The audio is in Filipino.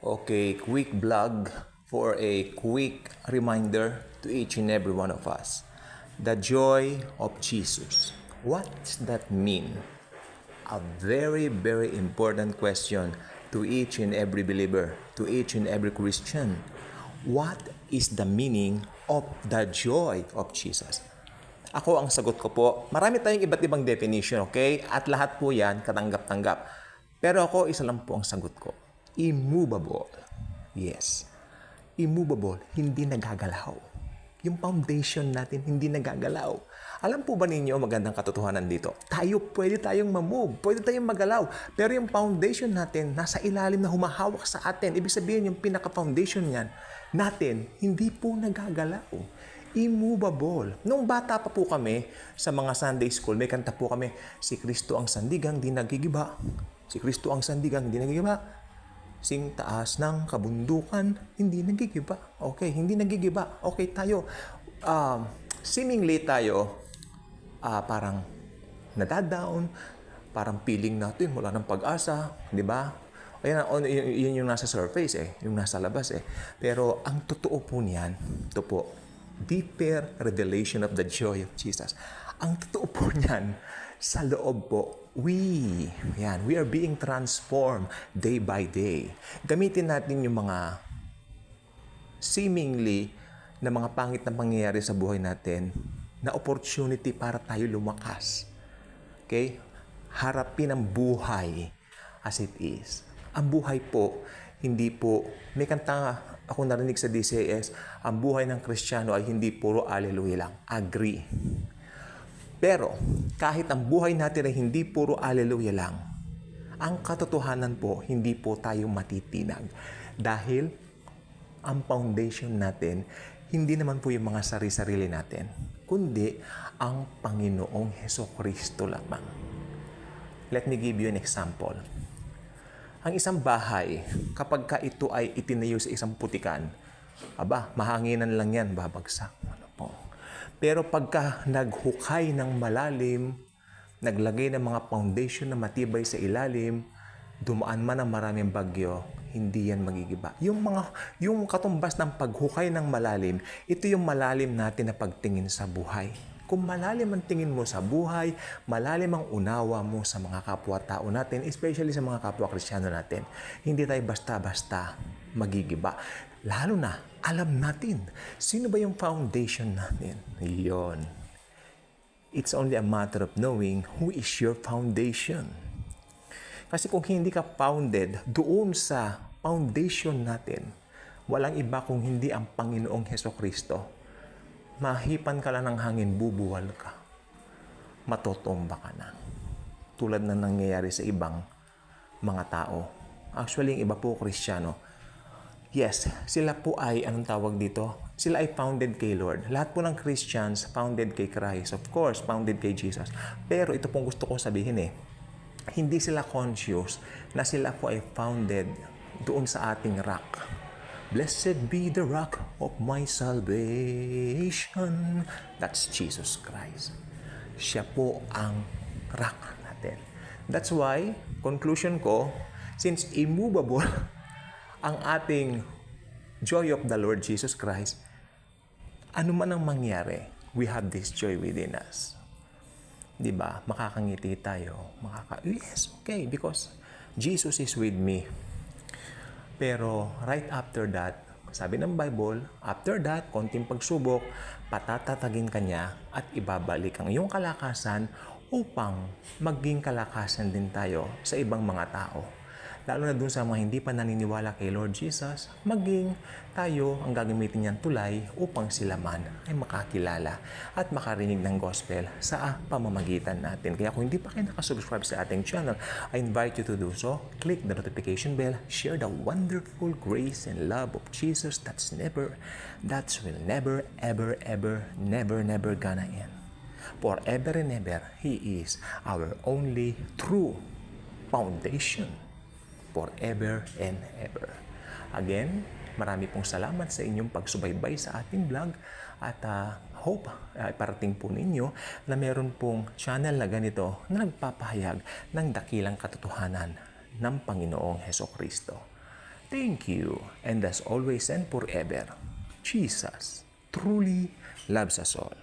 Okay, quick vlog for a quick reminder to each and every one of us. The joy of Jesus. What does that mean? A very, very important question to each and every believer, to each and every Christian. What is the meaning of the joy of Jesus? Ako ang sagot ko po, marami tayong iba't ibang definition, okay? At lahat po yan katanggap-tanggap. Pero ako, isa lang po ang sagot ko. Immovable. Yes. Immovable, hindi nagagalaw. Yung foundation natin, hindi nagagalaw. Alam po ba ninyo, magandang katotohanan dito? Pwede tayong mamove, pwede tayong magalaw. Pero yung foundation natin, nasa ilalim na humahawak sa atin. Ibig sabihin, yung pinaka-foundation niyan, natin, hindi po nagagalaw. Immovable. Nung bata pa po kami, sa mga Sunday school, may kanta po kami, si Kristo ang sandigang, di nagigiba. Si Kristo ang sandigang, di nagigiba. Sing taas ng kabundukan, hindi nagigiba. Okay, hindi nagigiba. Okay, tayo, seemingly tayo, parang nadadown, parang feeling natin, wala ng pag-asa, di ba? Yun yung nasa surface yung nasa labas Pero ang totoo po niyan, ito po, deeper revelation of the joy of Jesus. Ang totoo po niyan, sa loob po, we are being transformed day by day. Gamitin natin yung mga seemingly na mga pangit na pangyayari sa buhay natin na opportunity para tayo lumakas. Okay? Harapin ang buhay as it is. Ang buhay po, hindi po, may kanta ako narinig sa DCS, ang buhay ng Kristiyano ay hindi puro alleluia lang. Agree. Pero, kahit ang buhay natin ay hindi puro alleluia lang, ang katotohanan po, hindi po tayo matitinag. Dahil, ang foundation natin, hindi naman po yung mga sarili-sarili natin, kundi ang Panginoong Hesukristo lamang. Let me give you an example. Ang isang bahay, kapag ka ito ay itinayo sa isang putikan, mahanginan lang yan, babagsak. Pero pagka naghukay ng malalim, naglagay ng mga foundation na matibay sa ilalim, dumaan man ang maraming bagyo, hindi yan magigiba. Yung katumbas ng paghukay ng malalim, ito yung malalim natin na pagtingin sa buhay. Kung malalim ang tingin mo sa buhay, malalim ang unawa mo sa mga kapwa-tao natin, especially sa mga kapwa-Kristiyano natin, hindi tayo basta-basta magigiba. Lalo na, alam natin, sino ba yung foundation natin? Yun. It's only a matter of knowing who is your foundation. Kasi kung hindi ka founded doon sa foundation natin, walang iba kung hindi ang Panginoong Hesukristo. Mahipan ka lang ng hangin, bubuwal ka. Matotomba ka na. Tulad na nangyayari sa ibang mga tao. Actually, yung iba po Kristiyano, yes, sila po ay, anong tawag dito? Sila ay founded kay Lord. Lahat po ng Christians, founded kay Christ. Of course, founded kay Jesus. Pero ito pong gusto kong sabihin hindi sila conscious na sila po ay founded doon sa ating rock. Blessed be the rock of my salvation. That's Jesus Christ. Siya po ang rock natin. That's why, conclusion ko, since immovable ang ating joy of the Lord Jesus Christ, ano man ang mangyari, we have this joy within us. Diba? Makakangiti tayo. Yes, okay, because Jesus is with me. Pero right after that, sabi ng Bible, after that, konting pagsubok, patatatagin ka niya at ibabalik ang iyong kalakasan upang maging kalakasan din tayo sa ibang mga tao. Lalo na dun sa mga hindi pa naniniwala kay Lord Jesus, maging tayo ang gagamitin niyang tulay upang sila man ay makakilala at makarinig ng gospel sa pamamagitan natin. Kaya kung hindi pa kayo nakasubscribe sa ating channel, I invite you to do so. Click the notification bell, share the wonderful grace and love of Jesus that will never, ever, never gonna end. Forever and ever, He is our only true foundation. Forever and ever. Again, marami pong salamat sa inyong pagsubaybay sa ating vlog at hope iparating po ninyo na meron pong channel na ganito na nagpapahayag ng dakilang katotohanan ng Panginoong Hesukristo. Thank you. And as always and forever, Jesus truly loves us all.